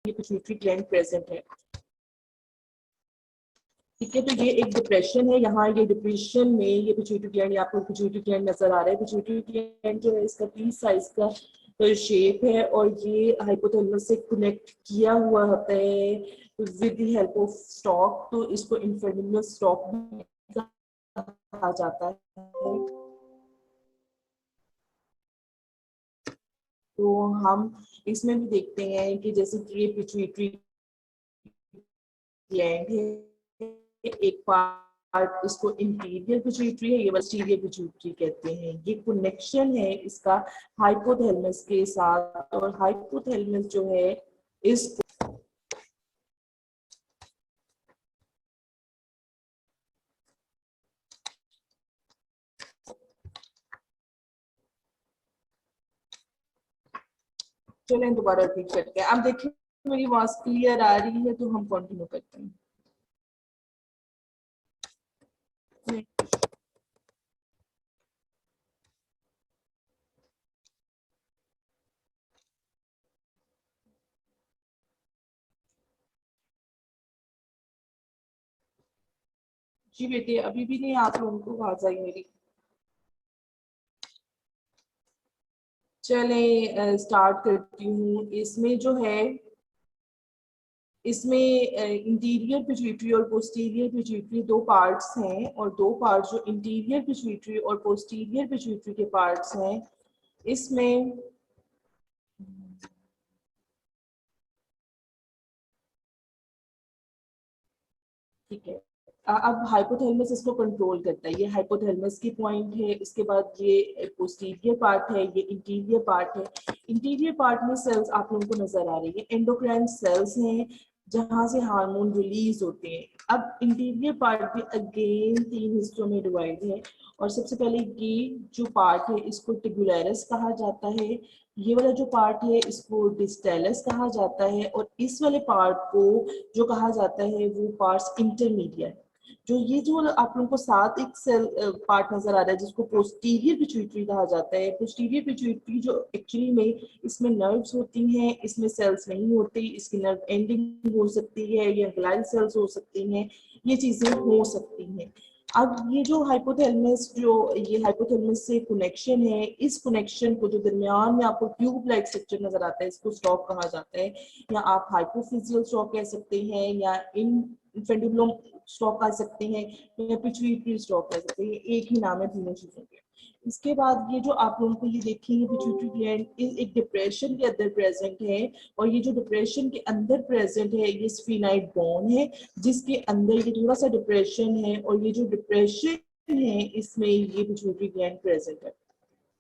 ये pituitary gland present है। ठीक है, तो ये एक डिप्रेशन है, यहाँ ये डिप्रेशन में ये पिट्यूटरी ग्लैंड, आपको पिट्यूटरी ग्लैंड नजर आ रहा है। पिट्यूटरी ग्लैंड जो है इसका पी साइज का शेप है और ये हाइपोथैलेमस से कनेक्ट किया हुआ होता है with the help of stock, तो इसको इंफेर्टिबल स्टॉक भी कहा जाता है। तो हम इसमें भी देखते हैं कि जैसे कि ये पिट्यूटरी ग्लैंड है, एक पार्ट इसको इंटीरियर पिट्यूटरी है, ये पोस्टीरियर पिट्यूटरी कहते हैं। ये कनेक्शन है इसका हाइपोथैलेमस के साथ, और हाइपोथैलेमस जो है इस चलें दोबारा रिपीट करते हैं। अब देखिए मेरी आवाज क्लियर आ रही है, तो हम कंटिन्यू करते हैं। जी बेटे, अभी भी नहीं आप लोगों को आवाज आई मेरी? चले स्टार्ट करती हूँ। इसमें जो है इसमें इंटीरियर पिट्यूटरी और पोस्टीरियर पिट्यूटरी दो पार्ट्स हैं, और दो पार्ट्स जो इंटीरियर पिट्यूटरी और पोस्टीरियर पिट्यूटरी के पार्ट्स हैं इसमें ठीक है। अब हाइपोथैलेमस इसको कंट्रोल करता है, ये हाइपोथैलेमस की पॉइंट है। इसके बाद ये पोस्टीरियर पार्ट है, ये इंटीरियर पार्ट है। इंटीरियर पार्ट में सेल्स आप लोगों को नजर आ रही है, एंडोक्राइन सेल्स हैं जहां से हार्मोन रिलीज होते हैं। अब इंटीरियर पार्ट भी अगेन तीन हिस्सों में डिवाइड है, और सबसे पहले ये जो पार्ट है इसको टिबुलैरिस कहा जाता है, ये वाला जो पार्ट है इसको डिस्टेलस कहा जाता है, और इस वाले पार्ट को जो कहा जाता है वो पार्ट्स इंटरमीडिया है। जो ये जो आप लोगों को साथ एक सेल पार्ट नजर आ रहा है जिसको पोस्टीरियर पिट्यूटरी कहा जाता है, पोस्टीरियर पिट्यूटरी जो एक्चुअली में इसमें नर्व्स होती हैं, इसमें सेल्स नहीं होती, इसकी नर्व एंडिंग हो सकती है या ग्लाइल सेल्स हो सकती हैं, ये चीजें हो सकती हैं। अब ये जो हाइपोथैलेमस, जो ये हाइपोथैलेमस से कनेक्शन है, इस कनेक्शन को जो दरमियान में आपको ट्यूब लाइक स्ट्रक्चर नजर आता है इसको स्टॉक कहा जाता है, या आप हाइपोफिजियल स्टॉक कह सकते हैं, या इनफेंडिबुलम स्टॉक कह सकते हैं, या पिट्यूटरी स्टॉक कह सकते हैं। एक ही नाम है तीनों चीजों के। इसके बाद ये जो आप लोगों को ये देखेंगे पिट्यूटरी ग्लैंड एक डिप्रेशन के अंदर प्रेजेंट है, और ये जो डिप्रेशन के अंदर प्रेजेंट है ये स्फीनाइड बोन है जिसके अंदर ये थोड़ा सा डिप्रेशन है, और ये जो डिप्रेशन है इसमें ये पिट्यूटरी ग्लैंड प्रेजेंट है।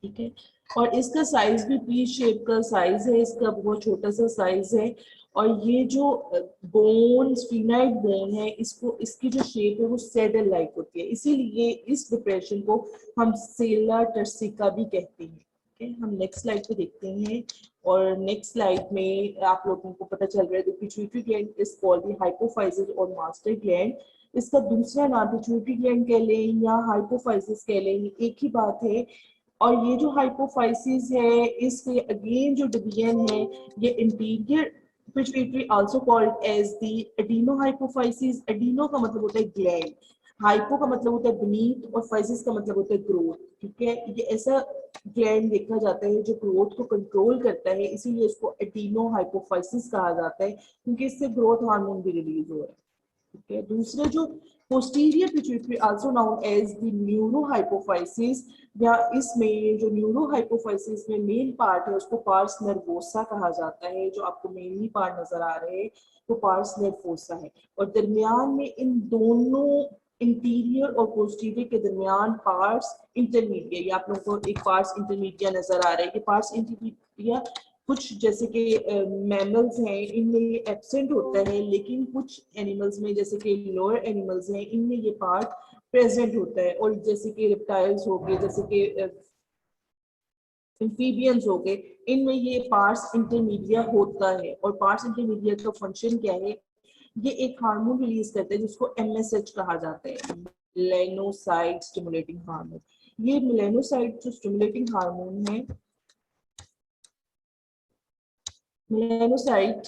ठीक है, और इसका साइज भी पी शेप का साइज है, इसका बहुत छोटा सा साइज है। और ये जो बोन स्फीनाइड बोन है इसको, इसकी जो शेप है वो सेडल लाइक होती है, इसीलिए इस डिप्रेशन को हम सेला टर्सिका भी कहते हैं। ठीक है, हम नेक्स्ट स्लाइड पे देखते हैं, और नेक्स्ट स्लाइड में आप लोगों को पता चल रहा है pituitary gland is called the hypophysis और मास्टर ग्लैंड। इसका दूसरा नाम पिट्यूटरी ग्लैंड कह लें या हाइपोफाइसिस कह लें, एक ही बात है। और ये जो हाइपोफाइसिस है इसके अगेन जो डिवीजन है, ये interior pituitary also called as the adenohypophysis. Adeno का मतलब होता है ग्लैंड, हाइपो का मतलब होता है बीनीथ, और फाइसिस का मतलब होता है ग्रोथ। ठीक है, ये ऐसा ग्लैंड देखा जाता है जो ग्रोथ को कंट्रोल करता है, इसीलिए इसको एडिनोहाइपोफाइसिस कहा जाता है, क्योंकि इससे ग्रोथ हार्मोन भी रिलीज हो रहा है। ठीक है, दूसरे जो posterior pituitary also known as the neurohypophysis, या इसमें जो न्यूरोहाइपोफाइसिस में मेन पार्ट है उसको पार्स नर्वोसा कहा जाता है, जो आपको मेनली पार्ट नजर आ रहे हैं वो पार्स नर्वोसा है। और दरमियान में इन दोनों इंटीरियर और पोस्टीरियर के दरमियान पार्ट्स इंटरमीडिया, ये आप लोगों को एक पार्ट्स इंटरमीडिया नजर आ रहे हैं। ये पार्ट्स इंटरमीडिया कुछ जैसे कि मैमल्स हैं इनमें ये एब्सेंट होता है, लेकिन कुछ एनिमल्स में जैसे कि लोअर एनिमल्स हैं इनमें ये पार्ट प्रेजेंट होता है, और जैसे कि रेप्टाइल्स हो गए, जैसे कि एम्फीबियंस हो गए, इनमें ये पार्ट्स इंटरमीडिया होता है। और पार्ट्स इंटरमीडिया का फंक्शन क्या है, ये एक हार्मोन रिलीज करते हैं जिसको एमएसएच कहा जाता है, मेलानोसाइट स्टिमुलेटिंग हार्मोन। ये मेलानोसाइट जो स्टिमुलेटिंग हार्मोन है, मेलानोसाइट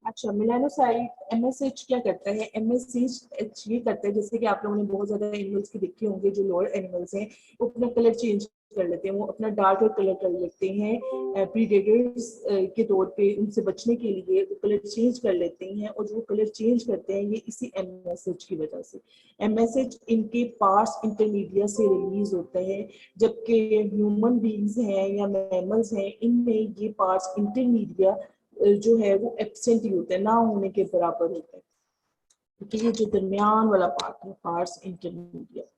अच्छा, मेलानोसाइट एमएसएच क्या करता है? एमएसएच ये करता है, जैसे कि आप लोगों ने बहुत ज्यादा एनिमल्स के देखे होंगे, जो लोअर एनिमल्स हैं वो अपना कलर चेंज कर लेते हैं, वो अपना डार्क कलर कर लेते हैं प्रीडेटर्स के तौर पे, उनसे बचने के लिए वो कलर चेंज कर लेते हैं, और जो कलर चेंज करते हैं ये इसी एमएसएच की वजह से। एमएसएच इनके पार्ट्स इंटरमीडिया से रिलीज होता है, जबकि ह्यूमन बींग्स हैं या मैमल्स हैं, इनमें ये पार्ट्स इंटरमीडिया जो है वो एब्सेंट ही होता है, ना होने के बराबर होता है, क्योंकि ये जो दरमियान वाला पार्ट है, पार्ट्स इंटरमीडिएट।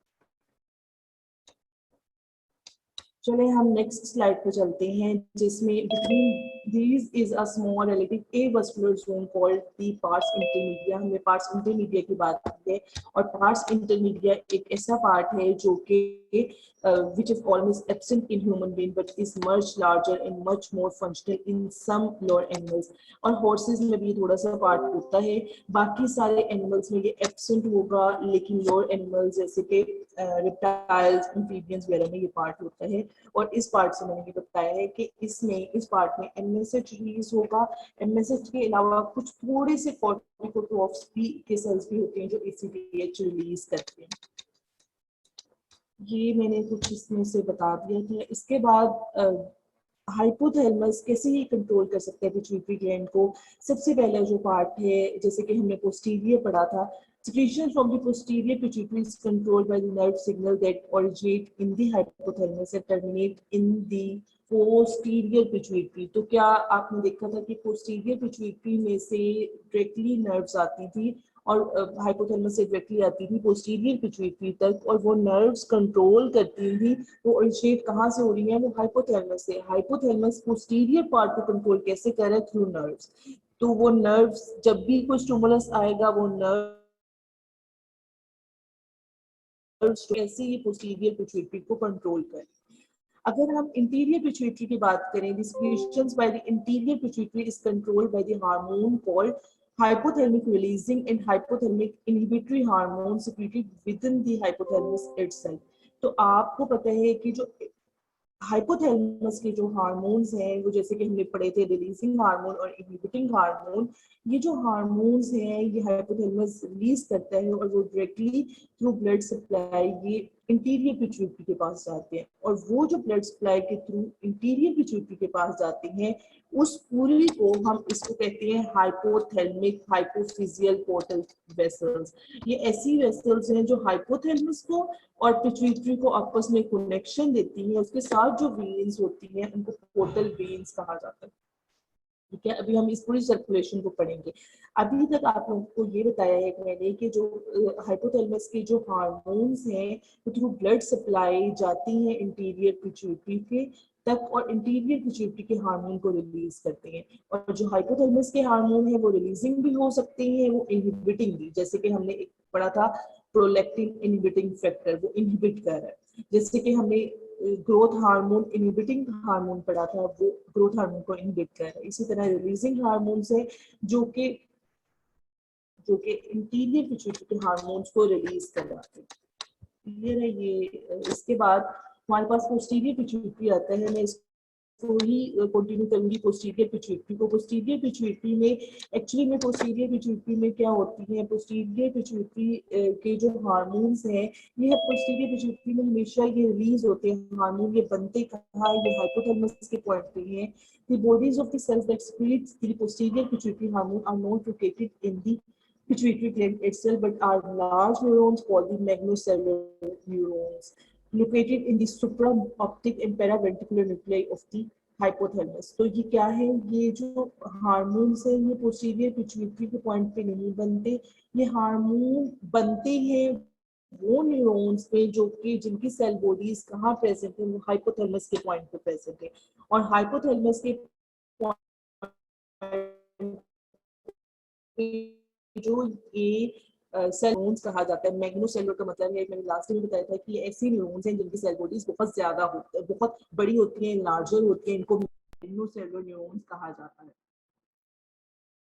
चले हम नेक्स्ट स्लाइड पे चलते हैं, जिसमें between these is a small relative avascular zone called the parse intermedia. हमने पार्स इंटरमीडिया की बात की है, और पार्स इंटरमीडिया एक ऐसा पार्ट है जो कि which is almost absent in human being but is much larger and much more functional in some lower animals। और हॉर्सेस में भी थोड़ा सा पार्ट होता है, बाकी सारे एनिमल्स में ये एब्सेंट होगा, लेकिन लोअर एनिमल्स जैसे कि रिप्टाइल्स, एम्फीबियंस वगैरह में ये पार्ट होता है। और इस पार्ट से मैंने ये बताया है कि इसमें इस पार्ट में एमएसएच रिलीज होगा। एमएसएच के अलावा कुछ थोड़े से कॉर्टिकोट्रोफ्स भी के सेल्स भी होते हैं जो एसीटीएच रिलीज करते हैं। ये मैंने कुछ इसमें से बता दिया था। इसके बाद हाइपोथैलेमस कैसे ही कंट्रोल कर सकते हैं पिट्यूटरी ग्लैंड को? सबसे पहला जो पार्ट है, जैसे कि हमने पोस्टीरियर पढ़ा था, secretion from the posterior pituitary is controlled by the nerve signal that originate in the hypothalamus and terminate in the posterior pituitary। तो क्या आपने देखा था कि पोस्टीरियर पिट्यूटरी में से डायरेक्टली नर्व्स आती थी, और हाइपोथैलेमस से डायरेक्टली आती थी पोस्टीरियर पिट्यूटरी तक, और वो नर्व्स कंट्रोल करती थी। वो ओरिजिनेट कहाँ से हो रही है? वो हाइपोथैलेमस से। हाइपोथैलेमस पोस्टीरियर पार्ट को कंट्रोल कैसे कर रहा है? Through nerves. तो वो नर्व्स, जब भी कोई स्टिमुलस आएगा, वो नर्व कैसे ये पोस्टीरियर पिट्यूटरी को कंट्रोल करें। अगर हम इंटीरियर पिट्यूटरी की बात करें, the secretions by the interior pituitary is controlled by the hormone called hypothalamic releasing and hypothalamic inhibitory hormone secreted within the hypothalamus itself। तो आपको पता है कि जो हाइपोथैलेमस के जो हार्मोन्स हैं, वो जैसे कि हमने पढ़े थे, रिलीजिंग हार्मोन और इनहिबिटिंग हार्मोन, ये जो हार्मोन्स हैं ये हाइपोथैलेमस रिलीज करता है, और वो डायरेक्टली थ्रू ब्लड सप्लाई ये इंटीरियर पिट्यूटरी के पास जाते हैं। और वो जो ब्लड सप्लाई के थ्रू इंटीरियर पिट्यूटरी के पास जाते हैं, उस पूरी को हम इसको कहते हैं हाइपोथैलेमिक हाइपोफिजियल पोर्टल वेसल्स। ये ऐसी वेसल्स हैं जो हाइपोथैलेमस को और पिट्यूटरी को आपस में कनेक्शन देती हैं। उसके साथ जो वेन्स होती हैं उनको पोर्टल वेन्स कहा जाता है। ठीक है, अभी हम इस पूरी सर्कुलेशन को पढ़ेंगे। अभी तक आप लोगों को ये बताया है कि मैंने कि जो हाइपोथैलेमस के जो हार्मोन्स हैं वो थ्रू ब्लड सप्लाई जाती हैं इंटीरियर पिट्यूटरी के तक, और इंटीरियर पिट्यूटरी के हार्मोन को रिलीज करते हैं। और जो हाइपोथैलेमस के हार्मोन है वो रिलीजिंग भी हो सकते हैं, वो इनहिबिटिंग भी, जैसे कि हमने एक पढ़ा था प्रोलैक्टिन इनहिबिटिंग फैक्टर, वो इनहिबिट कर रहा है। जैसे कि हमने ग्रोथ हार्मोन इनहिबिटिंग हार्मोन पढ़ा था, वो ग्रोथ हार्मोन को इनहिबिट कर रहा है। इसी तरह रिलीजिंग हार्मोन्स है जो कि इंटीरियर पिट्यूटरी के हार्मोन्स को रिलीज करवाते हैं। क्लियर है ये? इसके बाद हमारे पास पोस्टीरियर पिट्यूटरी आता है। मैं इसको ही कंटिन्यू करूंगी पोस्टीरियर पिट्यूटरी को। पोस्टीरियर पिट्यूटरी में एक्चुअली में पोस्टीरियर पिट्यूटरी में क्या होती है? पोस्टीरियर पिट्यूटरी के जो हार्मोन्स हैं, ये पोस्टीरियर पिट्यूटरी में हमेशा ये रिलीज होते हैं हार्मोन। ये बनते कहाँ? ये हाइपोथैलेमस के पॉइंट पे हैं। The bodies of the cells that secretes the posterior pituitary hormone are not located in the pituitary gland itself, but are large neurons called the magnocellular neurons, located in the supraoptic and paraventricular nuclei of the hypothalamus. तो ये क्या है? ये जो hormones हैं ये posterior pituitary के point पे नहीं बनते, ये हार्मोन बनते हैं वो न्यूरॉन्स पे जो कि जिनकी सेल बॉडीज कहाँ प्रेजेंट है? वो हाइपोथैलेमस के पॉइंट पे प्रेजेंट है। और हाइपोथैलेमस के जो ये सेल न्यूरॉन्स कहा जाता है, मैग्नोसेलुलर का मतलब है, मैंने लास्ट में बताया था कि ये ऐसी न्यूरॉन्स हैं जिनकी सेल बॉडीज बहुत ज्यादा होती है, बहुत बड़ी होती हैं, लार्जर होती हैं, इनको मैग्नोसेलुलर न्यूरॉन्स कहा जाता है।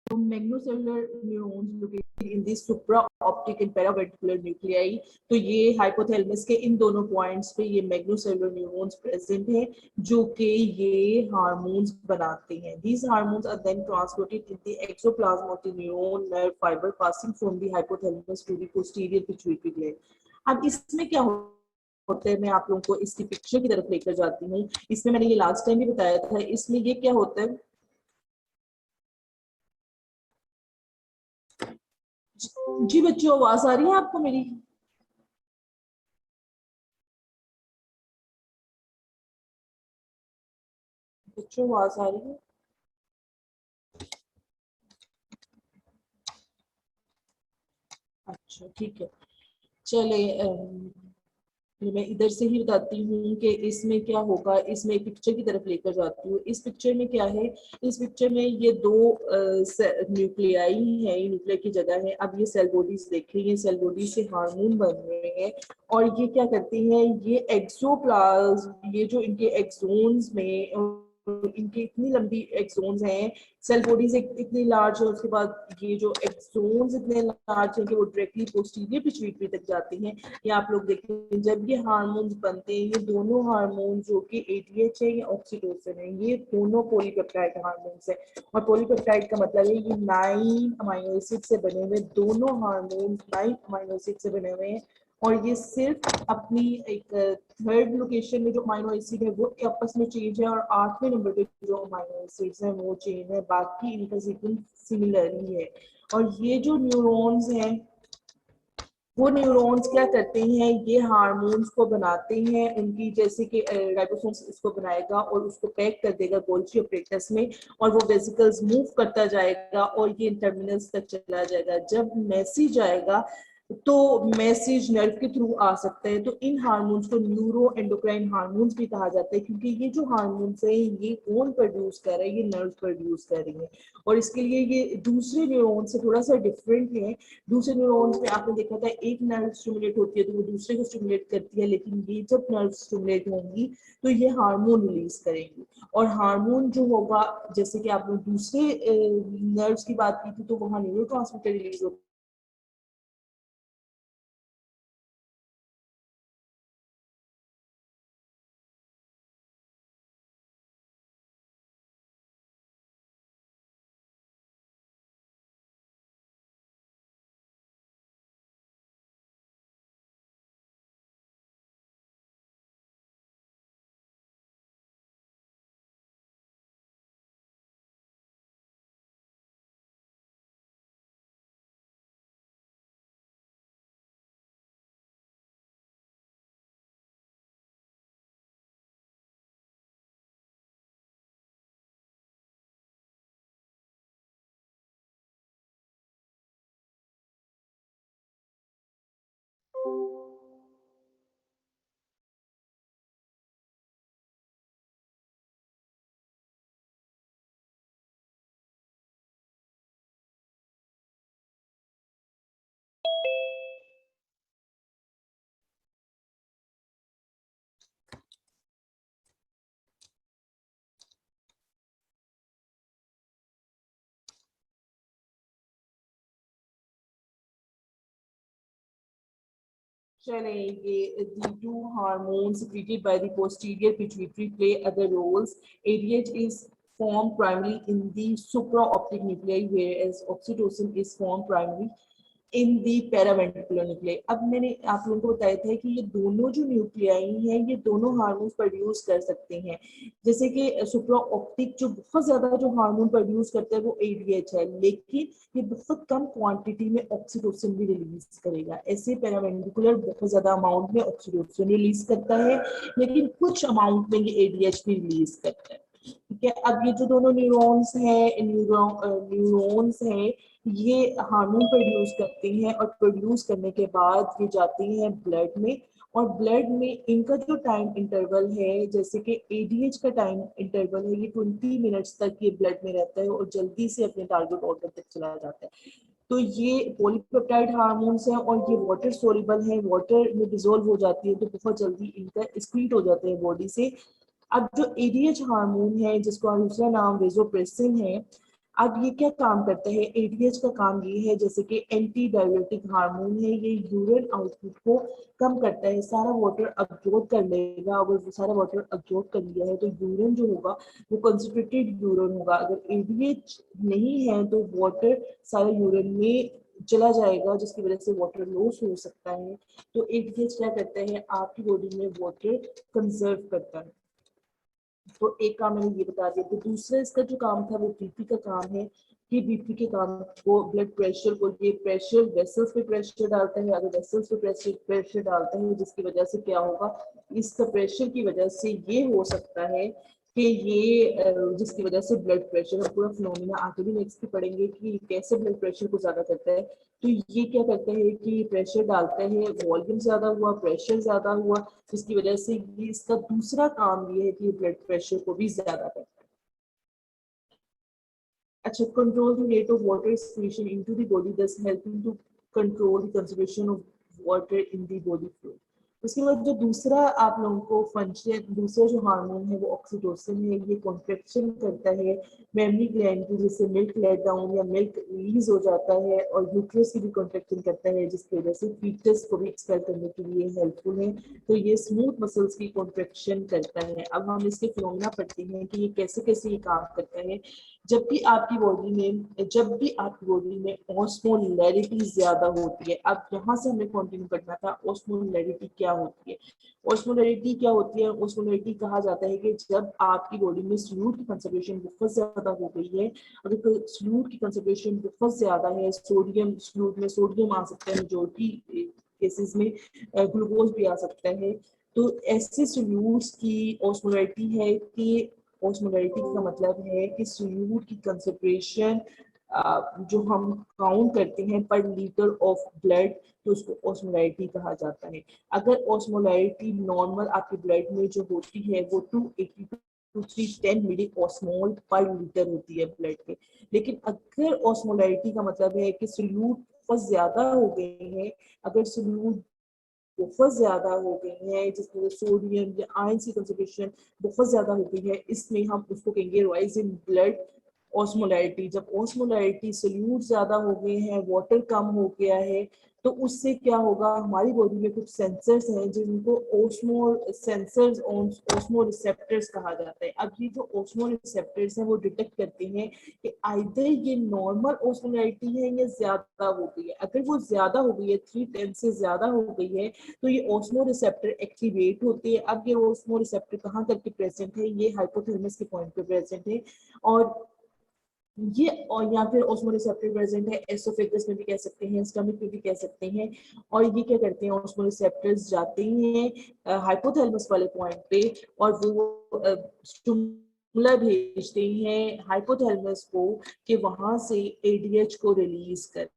तो magnocellular neurons located in the supraoptic and paraventricular nuclei, तो ये हाइपोथैलेमस के इन दोनों पॉइंट्स पे ये मैग्नोसेलुलर न्यूरॉन्स प्रेजेंट है जो कि ये हार्मोन्स बनाते हैं. These hormones are then transported in the axoplasm of the neuron nerve fibre passing from the hypothalamus to the posterior pituitary gland. अब इसमें क्या होता है, मैं आप लोगों को इसकी पिक्चर की तरफ लेकर जाती हूँ. इसमें मैंने ये लास्ट टाइम भी बताया था. इसमें ये क्या होता है, जी बच्चों आवाज आ रही है आपको मेरी? बच्चों आवाज आ रही है? अच्छा ठीक है. चले मैं इधर से ही बताती हूँ कि इसमें क्या होगा. इसमें एक पिक्चर की तरफ लेकर जाती हूँ. इस पिक्चर में क्या है, इस पिक्चर में ये दो न्यूक्लियाई है, न्यूक्लियर की जगह है. अब ये सेल बॉडीज देख रही है, सेल बॉडी से हार्मोन बन रहे हैं और ये क्या करते हैं, ये एक्सोप्लाज्म, ये जो इनके एक्सोन्स में इनकी इतनी लंबी एक्सोन्स हैं, सेल बॉडीज इतनी लार्ज है, उसके बाद ये जो एक्सोन्स इतने लार्ज हैं कि वो डायरेक्टली पोस्टीरियर पिट्यूटरी तक जाते हैं. ये आप लोग देखें, जब ये हार्मोन्स बनते हैं, ये दोनों हार्मोन जो कि एडीएच है या ऑक्सीटोसिन है, ये दोनों पॉलीपेप्टाइड हार्मोन्स है. और पॉलीपेप्टाइड का मतलब है ये 9 अमीनो एसिड से बने हुए, दोनों हार्मोन 9 अमीनो एसिड से बने हुए हैं. और ये सिर्फ अपनी एक थर्ड लोकेशन में जो अमीनो एसिड है वो आपस में चेंज है, और 8वें नंबर पे जो अमीनो एसिड्स हैं वो चेंज है, बाकी इनका सीक्वेंस सिमिलर ही है. और ये जो न्यूरॉन्स हैं, वो न्यूरॉन्स क्या करते हैं, ये हार्मोन्स को बनाते हैं. उनकी जैसे कि राइबोसोम्स इसको बनाएगा और उसको पैक कर देगा गोल्गी ऑपरेटस में, और वो वेसिकल्स मूव करता जाएगा और ये टर्मिनल्स तक चला जाएगा. जब मैसेज आएगा तो मैसेज नर्व के थ्रू आ सकता है. तो इन हार्मोन्स को न्यूरो एंडोक्राइन हार्मोन्स भी कहा जाता है, क्योंकि ये जो हार्मोन्स है ये कौन प्रोड्यूस कर रहा है, ये नर्व प्रोड्यूस कर रही है. और इसके लिए ये दूसरे न्यूरॉन से थोड़ा सा डिफरेंट है. दूसरे न्यूरॉन्स में आपने देखा था एक नर्व स्टिमुलेट होती है तो वो दूसरे को स्टिमुलेट करती है, लेकिन ये जब नर्व स्टिमुलेट होंगी तो ये हार्मोन रिलीज करेंगी. और हार्मोन जो होगा, जैसे कि आपने दूसरे नर्व्स की बात की थी, तो वहां न्यूरोट्रांसमीटर रिलीज होता चले. ये the two hormones secreted by the posterior pituitary play other roles. ADH is formed primarily in the supraoptic nuclei, whereas oxytocin is formed primarily in the paraventricular nuclei. अब मैंने आप लोगों को बताया था कि ये दोनों जो न्यूक्लियाई हैं ये दोनों हार्मोन्स प्रोड्यूस कर सकते हैं. जैसे कि सुप्रा ऑप्टिक जो बहुत ज्यादा जो हार्मोन प्रोड्यूस करता है वो एडीएच है, लेकिन ये बहुत कम क्वांटिटी में ऑक्सीटोसिन भी रिलीज करेगा. ऐसे पैरावेंट्रिकुलर बहुत ज्यादा अमाउंट में ऑक्सीटोसिन रिलीज करता है, लेकिन कुछ अमाउंट में ये एडीएच भी रिलीज करता है. ठीक है. अब ये जो दोनों न्यूरॉन्स हैं ये हार्मोन प्रोड्यूस करते हैं, और प्रोड्यूस करने के बाद ये जाते हैं ब्लड में. और ब्लड में इनका जो टाइम इंटरवल है, जैसे कि एडीएच का टाइम इंटरवल है, ये 20 मिनट्स तक ये ब्लड में रहता है और जल्दी से अपने टारगेट ऑर्गन तक चला जाता है. तो ये पॉलीपेप्टाइड हार्मोन्स हैं और ये वाटर सोल्यूबल है, वाटर में डिसॉल्व हो जाती है, तो बहुत जल्दी इनका एक्सक्रीट हो जाते हैं बॉडी से. अब जो एडीएच हार्मोन है जिसका दूसरा नाम वेसोप्रेसिन है, अब ये क्या काम करता है, एडीएच का काम ये है जैसे कि एंटी डायबिटिक हार्मोन है, ये यूरिन आउटपुट को कम करता है, सारा वाटर अब्जॉर्ब कर लेगा। अगर वो सारा वाटर अब्जॉर्ब कर लिया है तो यूरिन जो होगा वो कंसंट्रेटेड यूरिन होगा। अगर एडीएच नहीं है तो वाटर सारा यूरिन में चला जाएगा, जिसकी वजह से वाटर लॉस हो सकता है। तो एडीएच क्या करता है, आपकी बॉडी में वाटर कंजर्व करता है। तो एक काम मैंने ये बता दिया। तो दूसरा इसका जो काम था वो बीपी का काम है कि बीपी के काम को, ब्लड प्रेशर को, ये प्रेशर वेसल्स पे प्रेशर डालता है। अगर वेसल्स पे प्रेशर डालता है जिसकी वजह से क्या होगा, इसका प्रेशर की वजह से ये हो सकता है कि ये जिसकी वजह से ब्लड प्रेशर, हम पूरा फिनोमिना आगे भी नेक्स्ट भी पढ़ेंगे कि कैसे ब्लड प्रेशर को ज्यादा करता है। तो ये क्या करता है कि प्रेशर डालता है, वॉल्यूम ज्यादा हुआ, प्रेशर ज्यादा हुआ, जिसकी वजह से ये इसका दूसरा काम ये है कि ब्लड प्रेशर को भी ज्यादा करता है। अच्छा, control the rate of water excretion into the body, thus helping to control the conservation of water in the body fluid. उसके बाद जो दूसरा आप लोगों को फंक्शन, दूसरा जो हार्मोन है वो ऑक्सीटोसिन है। ये कॉन्ट्रैक्शन करता है मेमरी ग्लैंड की, जिससे मिल्क लेट डाउन या मिल्क रिलीज हो जाता है, और यूट्रस की भी कॉन्ट्रैक्शन करता है जिसकी वजह से फीटस को भी एक्सपेल करने के लिए हेल्पफुल है। तो ये स्मूथ मसल्स की कॉन्ट्रैक्शन करता है। अब हम इसके फिनोमिना पढ़ते हैं कि ये कैसे कैसे ये काम करता है। जब भी आपकी बॉडी में ऑस्मोलैरिटी ज्यादा होती है, अब यहाँ से हमें कंटिन्यू करना था, ऑस्मोलैरिटी क्या होती है। ऑस्मोलैरिटी क्या होती है, ऑस्मोलैरिटी कहा जाता है कि जब आपकी बॉडी में सोल्यूट की कंसंट्रेशन बहुत ज्यादा हो गई है, अगर सोल्यूट की कंसंट्रेशन बहुत ज्यादा है, सोडियम, सोल्यूट में सोडियम आ सकता है, मेजॉरिटी केसेस में ग्लूकोज भी आ सकता है। तो ऐसे सोल्यूट्स की ऑस्मोलैरिटी है कि, ऑस्मोलैरिटी का मतलब है कि सोल्यूट की कंसंट्रेशन जो हम काउंट करते हैं पर लीटर ऑफ ब्लड, तो उसको ऑस्मोलैरिटी कहा जाता है। अगर ऑस्मोलैरिटी नॉर्मल आपके ब्लड में जो होती है वो 280 टू 310 मिली ऑस्मोल पर लीटर होती है ब्लड में, लेकिन अगर ऑस्मोलैरिटी का मतलब है कि सोल्यूट बहुत ज्यादा हो गए हैं, अगर सोल्यूट बहुत ज्यादा हो गई है जिसमें सोडियम या आयरन की कंसंट्रेशन बहुत ज्यादा हो गई है, इसमें हम उसको कहेंगे राइज इन ब्लड ऑस्मोलैरिटी। जब ऑस्मोलैरिटी सोल्यूट ज्यादा हो गए हैं, वाटर कम हो गया है, तो उससे क्या होगा, हमारी बॉडी में कुछ सेंसर्स हैं जिनको ओस्मो सेंसर्स, ओस्मो रिसेप्टर्स कहा जाता है। अब ये जो ओस्मो रिसेप्टर्स हैं वो डिटेक्ट करते हैं कि आइदर ये नॉर्मल ऑस्मोलैरिटी है या ज्यादा हो गई है। अगर वो ज्यादा हो गई है, 310 से ज्यादा हो गई है, तो ये ओस्मो रिसेप्टर एक्टिवेट होते हैं। अब ये ओस्मो रिसेप्टर कहाँ करके प्रेजेंट है, ये हाइपोथैलेमस के पॉइंट पे प्रेजेंट है, और या फिर ऑस्मोरिसेप्टर प्रेजेंट है एसोफेगस में भी कह सकते हैं, स्टमक में भी कह सकते हैं। और ये क्या करते हैं, ऑस्मोरिसेप्टर्स जाते हैं हाइपोथैलेमस वाले पॉइंट पे, और वो स्टिमुला भेजते हैं हाइपोथैलेमस को कि वहां से एडीएच को रिलीज कर।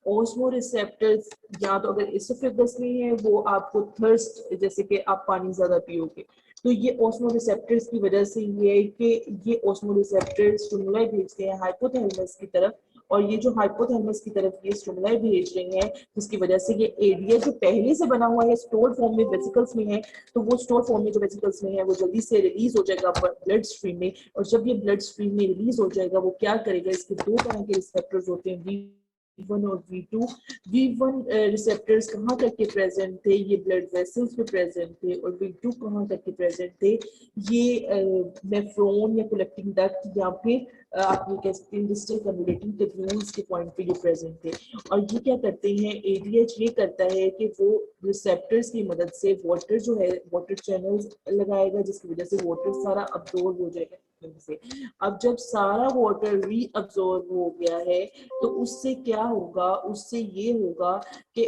ऑस्मो रिसेप्टर्स या तो अगर एसोफेगस में है वो आपको थर्स्ट, जैसे कि आप पानी ज्यादा पियोगे, तो ये ऑस्मो रिसेप्टर्स की वजह से ये है कि ये ऑस्मो रिसेप्टर्स स्टिमुलाई भेजते हैं हाइपोथैलेमस की तरफ, और ये जो हाइपोथैलेमस की तरफ ये स्टिमुलाई भेज रही हैं, जिसकी वजह से ये एरिया जो पहले से बना हुआ है स्टोर फॉर्म में वेसिकल्स में है, तो वो स्टोर फॉर्म में जो वेसिकल्स में है वो जल्दी से रिलीज हो जाएगा ब्लड स्ट्रीम में। और जब ये ब्लड स्ट्रीम में रिलीज हो जाएगा, वो क्या करेगा, इसके दो तरह के रिसेप्टर्स होते हैं, V1 और V2। V1 रिसेप्टर्स कहाँ तक के प्रेजेंट थे, ये ब्लड वेसल्स पे प्रेजेंट थे, और V2 कहाँ तक के प्रेजेंट थे, ये नेफ्रॉन या कलेक्टिंग डक्ट या फिर आप ये कह सकते हैं डिस्टल कन्वोल्यूटिंग ट्यूब्यूल्स के पॉइंट पे ये प्रेजेंट थे। और ये क्या करते हैं, एडीएच ये करता है कि वो रिसेप्टर्स की मदद से वाटर जो है, वाटर चैनल्स लगाएगा, जिसकी वजह से वाटर सारा अब्सॉर्ब हो जाएगा से। अब जब सारा वाटर रीअब्सॉर्ब हो गया है, तो उससे क्या होगा, उससे ये होगा कि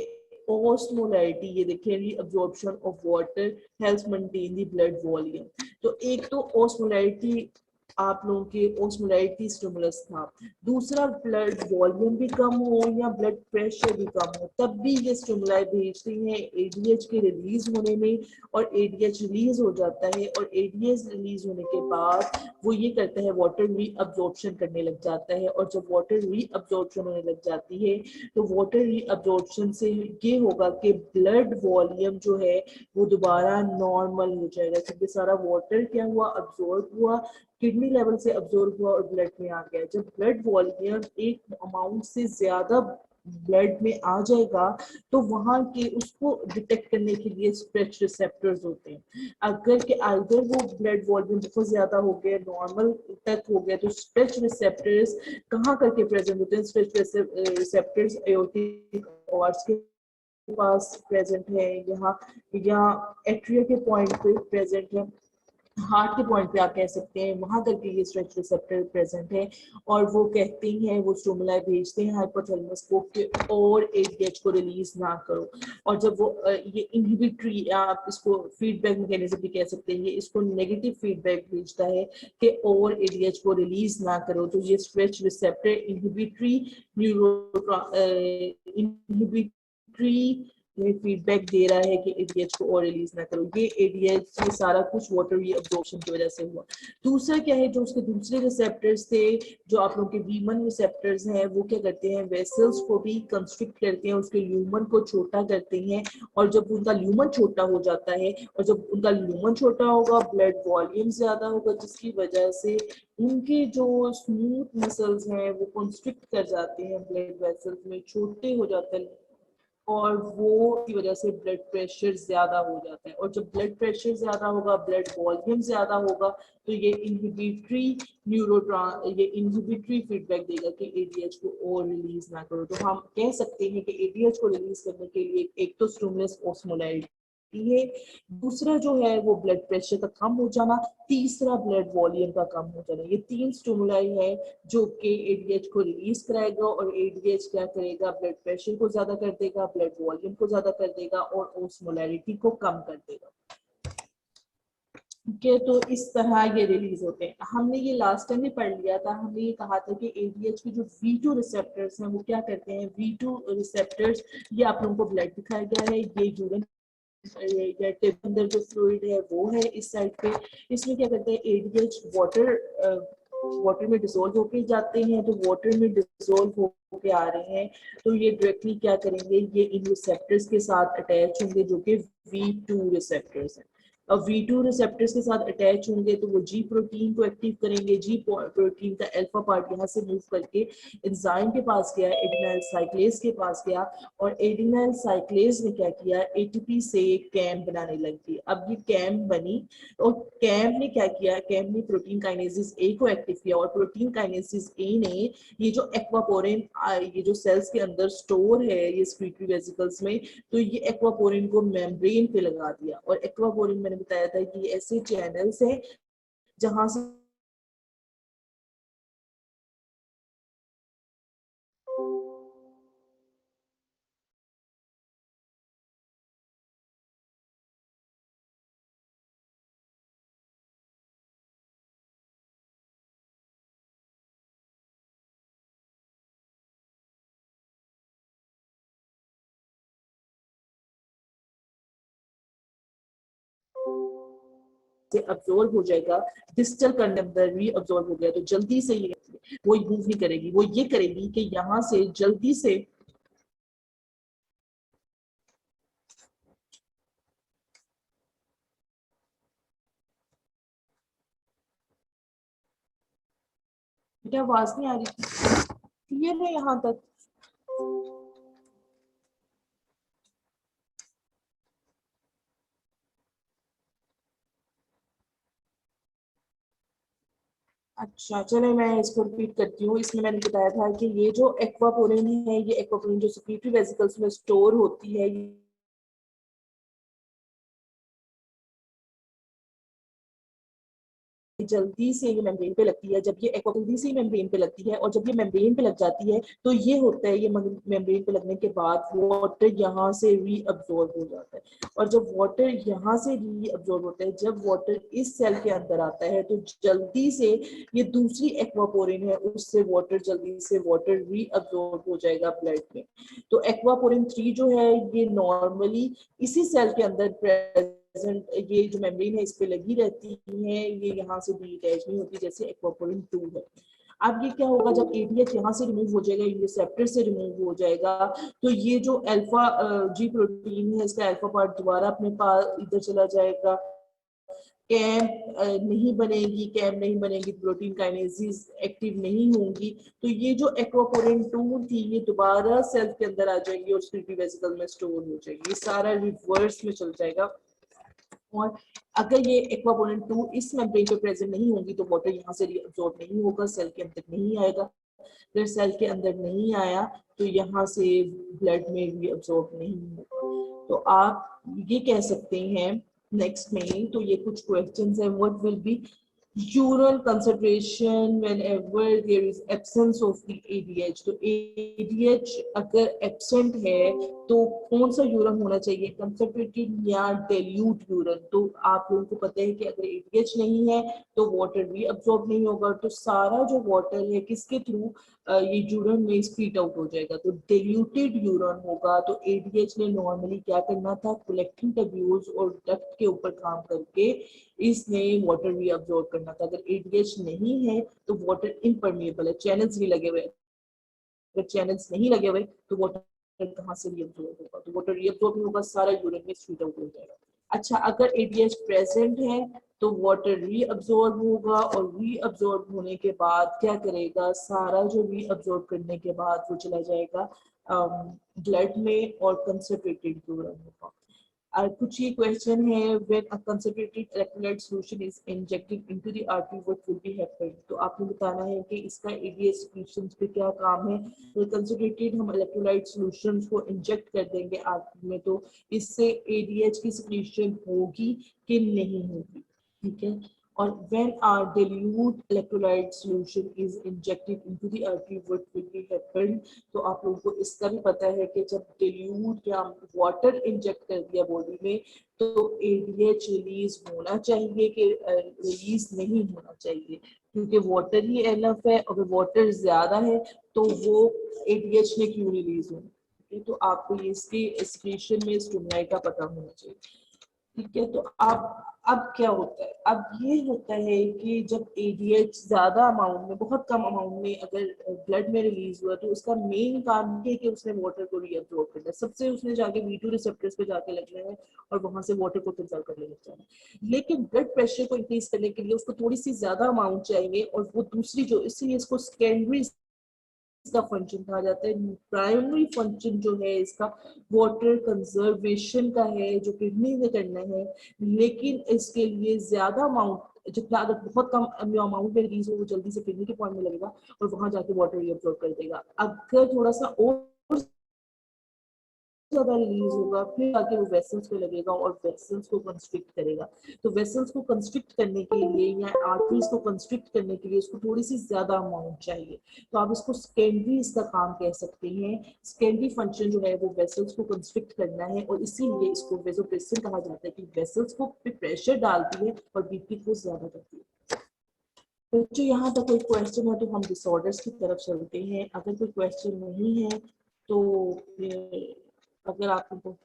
ऑस्मोलैरिटी, ये देखिए reabsorption of water helps maintain the blood volume. तो एक तो ऑस्मोलैरिटी, आप लोगों के ऑस्मोलैरिटी स्टिमुलस था, दूसरा ब्लड वॉल्यूम भी कम हो या ब्लड प्रेशर भी कम हो, तब भी ये स्टिमुलाई भेजती हैं एडीएच के रिलीज होने में, और एडीएच रिलीज हो जाता है, और एडीएच रिलीज होने के बाद वो ये करता है वाटर रीअब्सॉर्प्शन करने लग जाता है। और जब वाटर रीअब्सॉर्प्शन होने लग जाती है, तो वाटर रीअब्सॉर्प्शन से ये होगा कि ब्लड वॉल्यूम जो है वो दोबारा नॉर्मल हो जाएगा, क्योंकि सारा वाटर क्या हुआ, अब्सॉर्ब हुआ, किडनी लेवल से अब्जॉर्ब हुआ और ब्लड में आ गया। जब ब्लड वॉल्यूम एक अमाउंट से ज्यादा ब्लड में आ जाएगा तो वहां के उसको डिटेक्ट करने के लिए स्ट्रेच रिसेप्टर्स होते हैं। अगर के आइदर वो ब्लड वॉल्यूम बहुत ज्यादा हो गया, नॉर्मल तक हो गया, तो स्ट्रेच रिसेप्टर्स कहाँ करके प्रेजेंट होते हैं? स्ट्रेच रिसेप्टर्स एओर्टिक ऑर्ट्स के पास प्रेजेंट है, यहाँ या एट्रिया के पॉइंट पे प्रेजेंट है, हार्ट के पॉइंट पे आप कह सकते हैं, वहां करके ये स्ट्रेच रिसेप्टर प्रेजेंट है। और वो कहते हैं, वो स्टिमुलाई भेजते हैं हाइपोथैलेमस को कि और एडीएच को रिलीज ना करो। और जब वो ये इनहिबिटरी, आप इसको फीडबैक मैकेनिज्म भी कह सकते हैं, ये इसको नेगेटिव फीडबैक भेजता है कि और एडीएच को रिलीज ना करो। तो ये स्ट्रेच रिसेप्टर इनहिबिटरी फीडबैक दे रहा है कि एडीएच को और रिलीज ना करो। ये एडीएच ये सारा कुछ वाटर रीअब्जॉर्प्शन की वजह से हुआ। दूसरा क्या है, जो उसके दूसरे रिसेप्टर्स थे, जो आप लोगों के वीमन रिसेप्टर्स हैं, वो क्या करते हैं? वेसल्स को भी कंस्ट्रिक्ट करते हैं, उसके ल्यूमन को छोटा करते हैं। और जब उनका ल्यूमन छोटा हो जाता है, और जब उनका ल्यूमन छोटा होगा, ब्लड वॉल्यूम ज्यादा होगा, जिसकी वजह से उनके जो स्मूथ मसल्स हैं वो कंस्ट्रिक्ट कर जाते हैं, ब्लड वेसल्स में छोटे हो जाते हैं, और वो की वजह से ब्लड प्रेशर ज्यादा हो जाता है। और जब ब्लड प्रेशर ज्यादा होगा, ब्लड वॉल्यूम ज्यादा होगा, तो ये इनहिबिटरी फीडबैक देगा कि एडीएच को और रिलीज ना करो। तो हम कह सकते हैं कि एडीएच को रिलीज करने के लिए एक तो स्टिमुलस ऑस्मोलारिटी है, दूसरा जो है वो ब्लड प्रेशर का कम हो जाना, तीसरा ब्लड वॉल्यूम का कम हो जाना। ये तीन स्टिमुलाई है जो कि एडीएच को रिलीज कराएगा, और एडीएच क्या करेगा? ब्लड प्रेशर को ज्यादा कर देगा, ब्लड वॉल्यूम को ज्यादा कर देगा, और ओस्मोलैरिटी को कम कर देगा। ठीक है, तो इस तरह ये रिलीज होते हैं। हमने ये लास्ट टाइम भी पढ़ लिया था, हमने ये कहा था कि एडीएच के जो V2 रिसेप्टर्स हैं वो क्या करते हैं? V2 रिसेप्टर्स, ये आप लोगों को ब्लड दिखाया गया है, ये यूरिन अंदर जो फ्लूइड है वो है इस साइड पे। इसमें क्या करते हैं? एडीएच वाटर में डिसोल्व होके जाते हैं, तो वाटर में डिसोल्व होके आ रहे हैं, तो ये डायरेक्टली क्या करेंगे? ये इन रिसेप्टर्स के साथ अटैच होंगे जो कि V2 रिसेप्टर्स हैं। अब V2 रिसेप्टर्स के साथ अटैच होंगे तो वो जी प्रोटीन को एक्टिव करेंगे। जी प्रोटीन का अल्फा पार्ट यहाँ से मूव करके एंजाइम के पास गया, एडिनाइल साइक्लेज के पास गया, और एडिनाइल साइक्लेज ने क्या किया? एटीपी से कैम बनाने लग गई। अब ये कैम बनी, और कैम ने क्या किया? कैम ने प्रोटीन काइनेसिस ए को एक्टिव किया, और प्रोटीन काइनेसिस ए ने ये जो एक्वापोरिन, ये जो सेल्स के अंदर स्टोर है ये स्क्रीटरी वेसिकल्स में, तो ये एक्वापोरिन को मेम्ब्रेन पे लगा दिया। और एक्वापोरिन मैंने बताया था कि ये ऐसे चैनल्स हैं जहां से अब्जॉर्ब हो जाएगा, डिस्टल कंडक्टर भी अब्जॉर्ब हो गया, तो जल्दी से ये वो मूव नहीं करेगी, वो ये करेगी कि यहाँ से जल्दी से क्या आवाज नहीं आ रही थी? क्लियर है यहाँ तक? अच्छा चलो मैं इसको रिपीट करती हूँ। इसमें मैंने बताया था कि ये जो एक्वापोरिन है, ये एक्वापोरिन जो सेक्रेटरी वेसिकल्स में स्टोर होती है, जल्दी से ये मेम्ब्रेन पे लगती है। जब ये जल्दी से मेम्ब्रेन पे लगती है, और जब ये मेम्ब्रेन पे लग जाती है, तो ये होता है, ये मेम्ब्रेन पे लगने के बाद वाटर यहाँ से रीअब्जॉर्ब हो जाता है। और जब वाटर यहाँ से रीअब्जॉर्ब होता है, जब वाटर इस सेल के अंदर आता है, तो जल्दी से ये दूसरी एक्वापोरिन है, उससे वाटर जल्दी से वाटर रीअब्जॉर्ब हो जाएगा ब्लड में। तो एक्वापोरिन 3 जो है ये नॉर्मली इसी सेल के अंदर प्रेजेंट, ये जो मेम्ब्रेन है इस पे लगी रहती है, ये यहाँ से डिटैच नहीं होती जैसे एक्वापोरिन 2 है। अब ये क्या होगा? जब एडीएच यहाँ से रिमूव हो जाएगा, रिसेप्टर से रिमूव हो जाएगा, तो ये जो अल्फा जी प्रोटीन है, इसका अल्फा पार्ट दोबारा अपने पास इधर चला जाएगा, कैंप नहीं बनेगी, कैंप नहीं बनेगी, प्रोटीन काइनेसिस एक्टिव नहीं होंगी, तो ये जो एक्वापोरिन 2 थी ये दोबारा सेल के अंदर आ जाएगी और स्क्रिप्टी वेसिकल में स्टोर हो जाएगी। ये सारा रिवर्स में चल जाएगा। और अगर ये एक्वापोरिन 2 इस मेम्ब्रेन पे प्रेजेंट नहीं होगी तो वाटर यहाँ से रिअब्सॉर्ब नहीं होगा, सेल के अंदर नहीं आएगा। अगर सेल के अंदर नहीं आया तो यहाँ से ब्लड में रिअब्सॉर्ब नहीं होगा। तो आप ये कह सकते हैं नेक्स्ट में, तो ये कुछ क्वेश्चंस है, व्हाट विल बी यूरल concentration whenever there is absence of the ADH। तो ADH अगर एब्सेंट है तो कौन सा यूरन होना चाहिए, कंसंट्रेटेड या डेल्यूट यूरन। तो आप लोगों को पता है कि अगर ADH नहीं है तो वाटर भी अब्सॉर्ब नहीं होगा, तो सारा जो वाटर है किसके थ्रू ये यूरन में स्पीट आउट हो जाएगा, तो डिल्यूटेड यूरन होगा। तो ADH ने नॉर्मली क्या करना था, कलेक्टिंग ट्यूब्यूल्स और डक्ट के ऊपर काम करके इसने वाटर भी अब्सॉर्ब करना था। अगर ADH नहीं है तो वाटर इम्परमिएबल है, चैनल्स भी लगे हुए, अगर चैनल्स नहीं लगे हुए तो वाटर कहाँ से रीअब्सॉर्ब होगा, तो वाटर रीअब्सॉर्ब नहीं होगा, सारा यूरिन में स्पीट आउट हो जाएगा। अच्छा, अगर ADH प्रेजेंट है तो वाटर रीअब्सॉर्ब होगा और रीअब्सॉर्ब होने के बाद क्या करेगा, सारा जो रीअब्सॉर्ब करने के बाद वो चला जाएगा ब्लड में और कंसंट्रेटेड यूरिन होगा। कुछ ये क्वेश्चन है, when a concentrated electrolyte solution is injected into the artery what will be happen। तो आपने बताना है कि इसका ADH secretions पे क्या काम है। तो कंसंट्रेटेड हम इलेक्ट्रोलाइट सॉल्यूशंस को इंजेक्ट कर देंगे आर्टरी में, तो इससे ADH की सिक्रीशन होगी कि नहीं होगी, ठीक है। और when a dilute electrolyte solution is injected into the artery what will be happen। तो आप लोगों को इसका भी पता है कि जब dilute या वाटर इंजेक्ट कर दिया बॉडी में तो ADH रिलीज होना चाहिए कि रिलीज नहीं होना चाहिए, क्योंकि वाटर ही एनफ है। अगर वाटर ज्यादा है तो वो ADH ने क्यों रिलीज होना, तो आपको ये इसकी एक्सक्रीशन में स्टूमलाई का पता होना चाहिए, ठीक है। तो अब क्या होता है, अब ये होता है कि जब ADH ज्यादा अमाउंट में, बहुत कम अमाउंट में अगर ब्लड में रिलीज हुआ तो उसका मेन काम है कि उसने वाटर को रीअब्सॉर्ब करना है। सबसे उसने जाके V2 रिसेप्टर्स पे जाके लगना है और वहां से वाटर को फिल्टर करने लग जाना है। लेकिन ब्लड प्रेशर को इंक्रीज करने के लिए उसको थोड़ी सी ज्यादा अमाउंट चाहिए, और वो दूसरी जो, इसीलिए इसको सेकेंडरी इसका फंक्शन कहा जाता है। प्राइमरी फंक्शन जो है इसका वाटर कंजर्वेशन का है, जो किडनी में करना है, लेकिन इसके लिए ज्यादा अमाउंट, जितना अगर बहुत कम अमाउंट में रिलीज हो वो जल्दी से किडनी के पॉइंट में लगेगा और वहां जाके वाटर रिअब्सॉर्ब कर देगा। अगर थोड़ा सा और ज्यादा रिलीज होगा फिर आके वो वेसल्स पे लगेगा और वेसल्स को कंस्ट्रिक्ट करेगा। तो वेसल्स को कंस्ट्रिक्ट करने के लिए या आर्टरीज को कंस्ट्रिक्ट करने के लिए उसको थोड़ी सी ज्यादा अमाउंट चाहिए, तो आप इसको सेकेंडरी इसका काम कह सकते हैं। सेकेंडरी फंक्शन जो है वो वेसल्स को कंस्ट्रिक्ट करना है, और इसीलिए इसको वेसोप्रेसिन कहा जाता है कि वेसल्स को प्रेशर डालती है और बीपी को ज्यादा करती है। तो जो यहाँ तक कोई क्वेश्चन है तो हम डिसऑर्डर्स की तरफ चलते हैं। अगर कोई क्वेश्चन नहीं है तो अगर आपको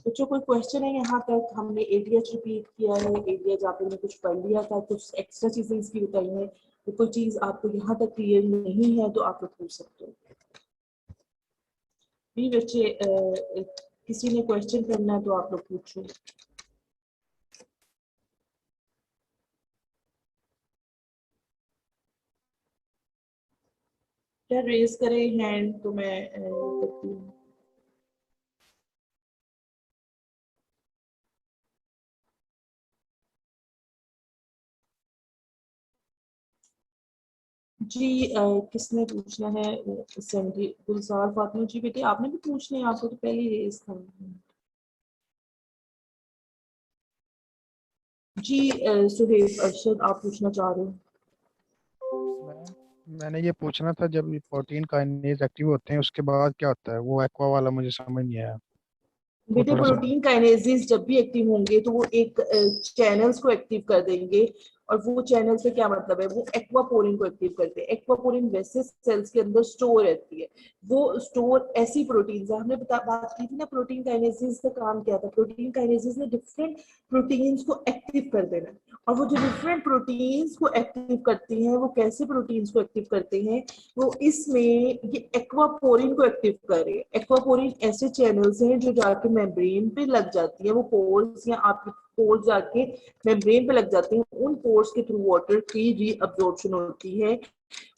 जो कोई क्वेश्चन है, यहाँ तक हमने ADH रिपीट किया है, ADH आपने कुछ पढ़ लिया था, कुछ एक्स्ट्रा चीजें इसकी बताई हैं, तो कोई चीज आपको यहाँ तक क्लियर नहीं है तो आप लोग पूछ सकते हो। भी बच्चे किसी ने क्वेश्चन करना है तो आप लोग पूछो। क्या रेज करें हैंड तो मैं करती हूँ। जी किसने पूछना है, संडी गुलजार फातिमा जी बेटी आपने भी पूछना है, आपको तो पहले रेज था। जी सुहेब अरशद आप पूछना चाह रहे हो। मैंने ये पूछना था, जब ये प्रोटीन काइनेज एक्टिव होते हैं उसके बाद क्या होता है, वो एक्वा वाला मुझे समझ नहीं आया। वो बेटे थोड़ा सा। प्रोटीन काइनेसिस जब भी एक्टिव होंगे तो वो एक चैनल्स को एक्टिव कर देंगे, और वो चैनल से क्या मतलब है, वो एक्वापोरिन को एक्टिव करते हैं। एक्वापोरिन वैसे सेल्स के अंदर स्टोर रहती है, वो स्टोर ऐसी प्रोटीन है। हमने बात की थी ना प्रोटीन काइनेसिस का काम क्या था, प्रोटीन काइनेसिस ने डिफरेंट प्रोटीन्स को एक्टिव कर देना, और वो जो डिफरेंट प्रोटीन्स को एक्टिव करती हैं वो कैसे प्रोटीन्स को एक्टिव करते हैं, वो इसमें ये एक्वापोरिन को एक्टिव कर रहे हैं। एक्वापोरिन ऐसे चैनल्स हैं जो जाके मेम्ब्रेन पे लग जाती है, वो पोर्स या आपके पोर्स जाके मेम्ब्रेन पे लग जाते हैं, उन पोर्स के थ्रू वाटर की रीअब्जॉर्प्शन होती है।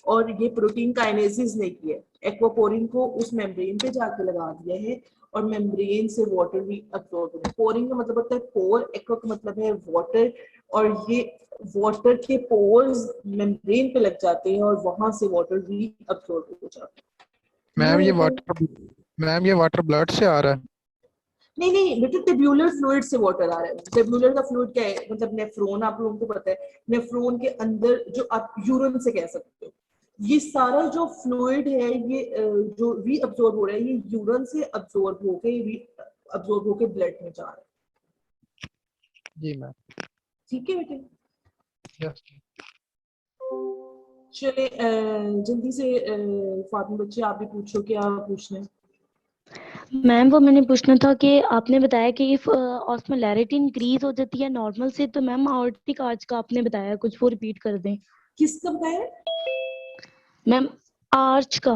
और ये प्रोटीन काइनेसिस ने किया है, एक्वापोरिन को उस मेम्ब्रेन पे जाके लगा दिया है और मेम्ब्रेन से वाटर भी अब्सॉर्ब होता है। पोरिंग का मतलब होता है पोर, एक्वा का मतलब है वाटर, और ये वाटर के पोर्स मेम्ब्रेन पे लग जाते हैं और वहां से वाटर भी अब्सॉर्ब हो जाता है। मैम क्लियर ये है बेटा? वाटर मैम ये वाटर ब्लड से आ रहा है? नहीं नहीं बेटा, टेब्यूलर फ्लूइड से वाटर आ रहा है। टेब्यूलर का फ्लूइड क्या है, मतलब नेफ्रॉन, आप लोगों को पता है, नेफ्रॉन के अंदर जो आप यूरिन से कह सकते हो, ये सारा जो फ्लूइड है ये जो रीअब्सॉर्ब हो रहा है, ये यूरिन से अब्सॉर्ब होके अब्सॉर्ब होके ब्लड में जा रहा है। जी मैम। ठीक है बेटे? यस। चले जल्दी से फातिमा बच्चे आप भी पूछो, क्या पूछना है? मैम वो मैंने पूछना था कि आपने बताया कि इफ ऑस्मोलैरिटी इंक्रीज हो जाती है नॉर्मल से, तो मैम आर्टिक आर्च का आपने बताया कुछ, वो रिपीट कर दें। किसका बताया? मैम आर्च का।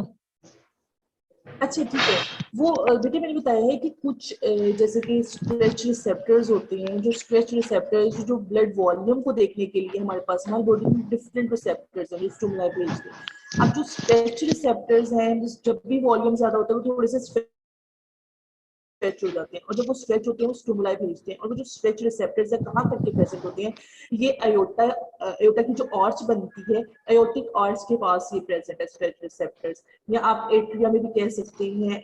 अच्छा ठीक है। वो बेटे मैंने बताया है कि कुछ जैसे कि स्ट्रेच रिसेप्टर्स होते हैं, जो स्ट्रेच रिसेप्टर्स जो ब्लड वॉल्यूम को देखने के लिए हमारे पास हमारी बॉडी में डिफरेंट रिसेप्टर्स हैं जो स्टिमुलाई भेजते हैं। अब जो स्ट्रेच रिसेप्टर्स हैं, जब भी वॉल्यूम ज्यादा होता है वो थोड़े से स्ट्रेच हो जाते हैं, और जब वो स्ट्रेच होते हैं वो स्टिमुलाई भेजते हैं, और वो जो स्ट्रेच रिसेप्टर्स है कहाँ करके प्रेजेंट होते हैं, ये अयोटा, अयोटा की जो आर्च बनती है, अयोटिक आर्च के पास ये प्रेजेंट है स्ट्रेच रिसेप्टर्स। या आप एट्रिया में भी कह सकते हैं,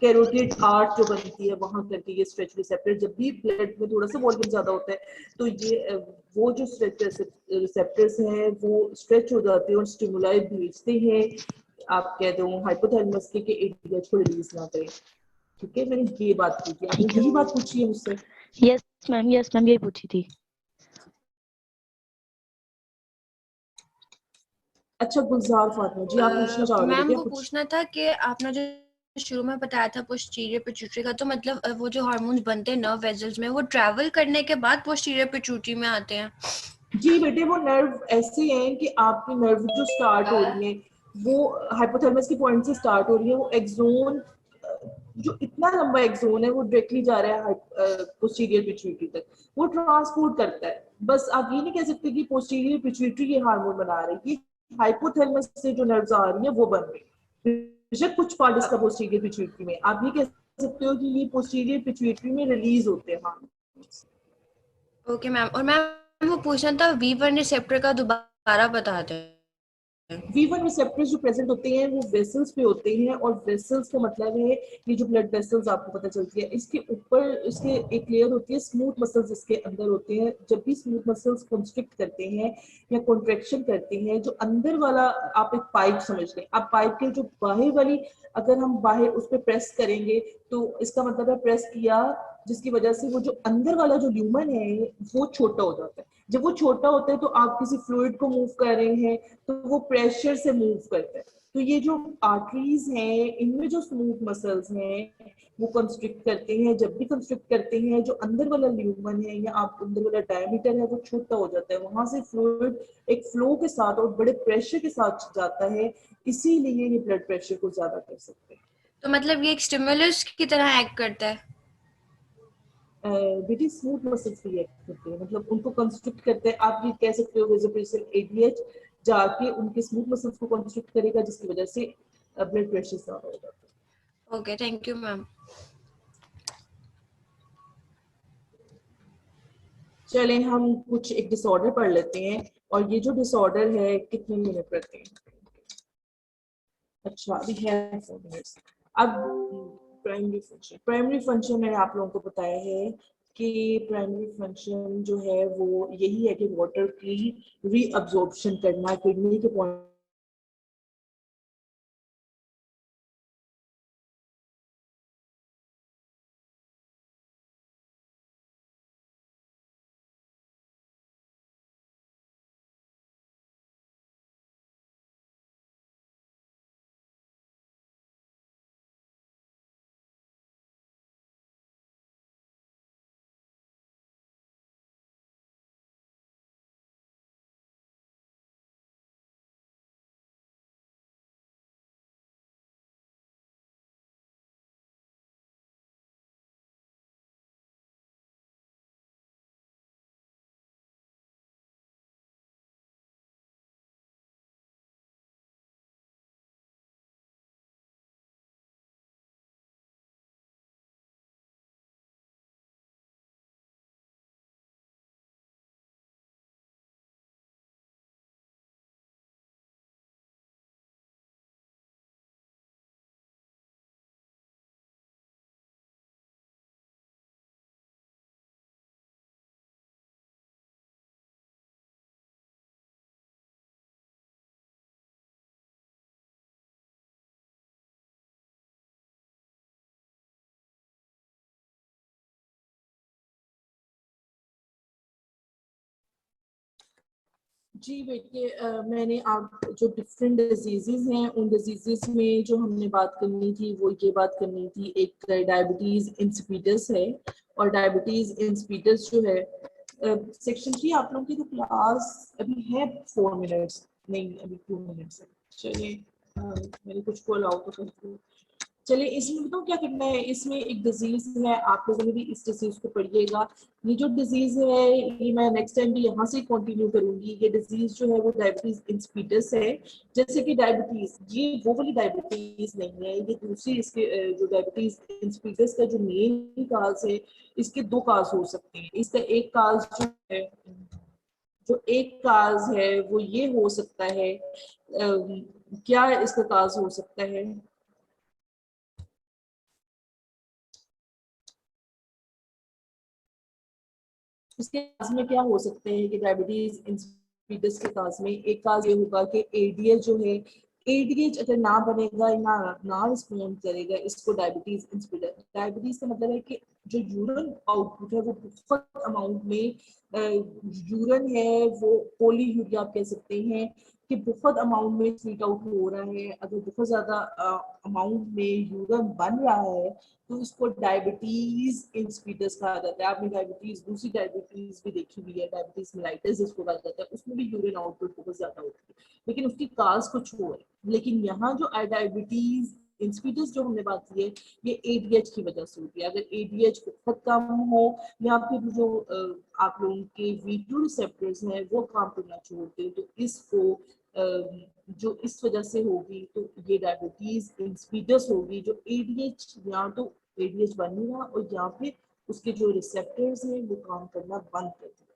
कैरोटिड आर्च जो बनती है वहां करके ये स्ट्रेच रिसेप्टर, जब भी ब्लड में थोड़ा सा वॉल्यूम ज्यादा होता है तो ये वो जो स्ट्रेच रिसेप्टर्स हैं वो स्ट्रेच हो जाते हैं और स्टिमुलाई भेजते हैं, आप कह दो हाइपोथैलेमस के एडीएच को रिलीज ना करें। ठीक है, मैंने ये बात की थी, आपने ठीक है। यही बात पूछी है मुझसे? यस मैम, यस मैम, यही पूछी थी। अच्छा गुलजार फातिमा जी, आप पूछना चाह रहे थे मैम क्या वो कुछ? पूछना था कि आपने जो शुरू में बताया था पोस्टीरियर पिट्यूटरी का, तो मतलब वो जो हार्मोन्स बनते हैं नर्व वेजल्स में, वो ट्रैवल करने के बाद पोस्टीरियर पिट्यूटरी में आते हैं? जी बेटे, वो नर्व ऐसे हैं कि आपकी नर्व जो स्टार्ट हो रही है वो हाइपोथैलेमस के पॉइंट से स्टार्ट हो रही है, वो एक्सोन, जो इतना लंबा एक्सोन है वो डायरेक्टली जा रहा है पोस्टीरियर पिट्यूटरी तक, वो ट्रांसपोर्ट करता है। बस आप ये नहीं कह सकते कि पोस्टीरियर पिट्यूटरी ये हार्मोन बना रही है, हाइपोथैलेमस से जो नर्व्स आ रही है वो बन रही है। बेशक कुछ पार्ट इसका पोस्टीरियर पिट्यूटरी में, आप ये कह सकते हो कि ये पोस्टीरियर पिट्यूटरी में रिलीज होते हैं हार्मोन। Okay ma'am. और मैम वो पूछना था V1 रिसेप्टर का दोबारा बता दें। V1 रिसेप्टर्स जो प्रेजेंट होते हैं वो वेसल्स पे होते हैं, और वेसल्स का मतलब है ये जो ब्लड वेसल्स आपको पता चलती है, इसके ऊपर इसके एक लेयर होती है, स्मूथ मसल्स इसके अंदर होते हैं। जब भी स्मूथ मसल्स कंस्ट्रिक्ट करते हैं या कॉन्ट्रेक्शन करते हैं, जो अंदर वाला, आप एक पाइप समझ लें, आप पाइप के जो बाहर वाली, अगर हम बाहर उस पर प्रेस करेंगे तो इसका मतलब है प्रेस किया, जिसकी वजह से वो जो अंदर वाला जो ल्यूमन है वो छोटा हो जाता है। जब वो छोटा होता है तो आप किसी फ्लूइड को मूव कर रहे हैं तो वो प्रेशर से मूव करता है। तो ये जो आर्टरीज हैं इनमें जो स्मूथ मसल्स हैं वो कंस्ट्रिक्ट करते हैं, जब भी कंस्ट्रिक्ट करते हैं जो अंदर वाला ल्यूमन है या आप अंदर वाला डायमीटर है वो छोटा हो जाता है, वहां से फ्लूइड एक फ्लो के साथ और बड़े प्रेशर के साथ जाता है, इसीलिए ये ब्लड प्रेशर को ज्यादा कर सकते हैं। तो मतलब ये एक स्टिमुलस की तरह एक्ट करता है? बेटी स्मूथ मसल्स रिएक्ट करते हैं, मतलब उनको कंस्ट्रिक्ट करते हैं, आप ये कह सकते हो वेसोप्रेसिल एडीएच जाके उनके स्मूथ मसल्स को कंस्ट्रिक्ट करेगा, जिसकी वजह से ब्लड प्रेशर ज्यादा हो जाता है। Okay, thank you ma'am. चलें हम कुछ एक डिसऑर्डर पढ़ लेते हैं, और ये जो डिसऑर्डर है कितने मिनट पढ़ते हैं? अच्छा अभी है 4 मिनट्स। अब प्राइमरी फंक्शन मैंने आप लोगों को बताया है कि प्राइमरी फंक्शन जो है वो यही है कि वाटर की रीअब्जॉर्प्शन करना, किडनी के पॉइंट जी बेटे, मैंने आप जो डिफरेंट डिजीजेज हैं उन डिजीजेस में जो हमने बात करनी थी वो ये बात करनी थी, एक डायबिटीज इंसिपिडस है, और डायबिटीज इंसिपिडस जो है सेक्शन 3 आप लोगों की तो क्लास अभी है 4 मिनट्स, नहीं अभी 2 मिनट्स है। चलिए मैंने कुछ को अलाउ तो करती हूँ। चलिए इसमें बताओ क्या करना है, इसमें एक डिजीज है, आप लोगों ने भी इस डिजीज को पढ़िएगा। ये जो डिजीज है ये मैं नेक्स्ट टाइम भी यहाँ से कंटिन्यू करूंगी। ये डिजीज जो है वो डायबिटीज इंसिपिडस है। जैसे कि डायबिटीज, ये वो वाली डायबिटीज नहीं है, ये दूसरी इसके जो डायबिटीज इंसिपिडस का जो मेन काज है, इसके दो काज हो सकते हैं। इसका एक काज जो एक काज है वो ये हो सकता है, क्या इसका काज हो सकता है? इसके काज में क्या हो सकते हैं कि डायबिटीज इंसिपिडस के काज में एक काज ये होगा कि एडीएच जो है, एडीएच अगर ना बनेगा ना ना रिस्पॉन्ड करेगा इसको डायबिटीज इंसिपिडस। डायबिटीज का मतलब है कि जो यूरिन आउटपुट है वो बहुत अमाउंट में यूरिन है, वो पोलीयूरिया आप कह सकते हैं कि बहुत अमाउंट में स्वीट आउट हो रहा है। अगर बहुत ज्यादा अमाउंट में यूरिन बन रहा है तो इसको डायबिटीज इंसिपिडस कहा जाता है। आपने डायबिटीज, दूसरी डायबिटीज भी देखी हुई है, डायबिटीज मेलाइटस जिसको कहा जाता है, उसमें भी यूरिन आउटपुट बहुत ज्यादा होती है, लेकिन उसकी काज कुछ और है। लेकिन यहाँ जो डायबिटीज इंसिपिडस जो हमने बात की है ये एडीएच की वजह से होती है। अगर एडीएच बहुत कम हो या फिर जो आप लोगों के V2 रिसेप्टर्स हैं वो काम करना छोड़ते हैं तो इसको जो इस वजह से होगी तो ये डायबिटीज इंसिपिडस होगी। जो एडीएच या तो एडीएच बन नहीं रहा और यहाँ पे उसके जो रिसेप्टर्स हैं वो काम करना बंद कर दिए।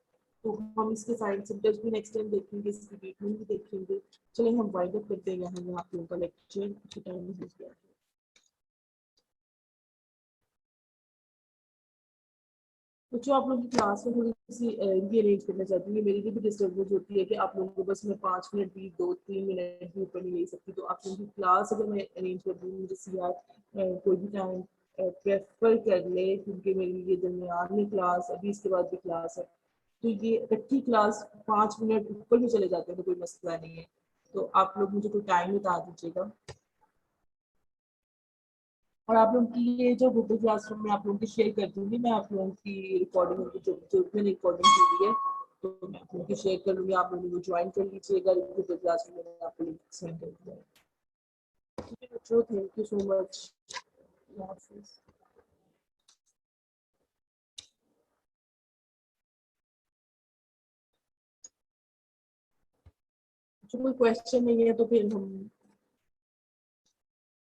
तो हम इसके साइन सिम्टम्स भी नेक्स्ट टाइम देखेंगे, इसकी ट्रीटमेंट भी देखेंगे। चलिए हम वाइंड अप करते हैं यहाँ आप लोगों का लेक्चर की टाइम हो गया है। तो जो आप लोगों की क्लास में थोड़ी सी ये अरेंज करना चाहती हूँ, मेरी भी डिस्टर्बेंस होती है कि आप लोगों को बस मैं 5 मिनट भी 2-3 मिनट भी ऊपर नहीं ले सकती। तो आप लोगों की क्लास अगर मैं अरेंज कर दूँ मुझे सीआर कोई भी टाइम प्रेफर कर ले, क्योंकि मेरी ये दरमियान में क्लास अभी इसके बाद भी क्लास है, तो ये इकट्ठी क्लास 5 मिनट ऊपर भी चले जाते हैं तो कोई मसला नहीं है। तो आप लोग मुझे कोई टाइम बता दीजिएगा। और आप लोगों की ये जो गूगल क्लासरूम में आप लोगों की शेयर कर दूंगी, मैं आप लोगों की रिकॉर्डिंग जो मैंने रिकॉर्डिंग की हुई है तो मैं आप लोगों की शेयर कर लूँगी। आप लोग मुझे ज्वाइन कर लीजिएगा गूगल क्लासरूम में, आपको लिंक सेंड कर दिया है। ठीक है बच्चों, थैंक यू सो मच। जो कोई क्वेश्चन नहीं है तो फिर हम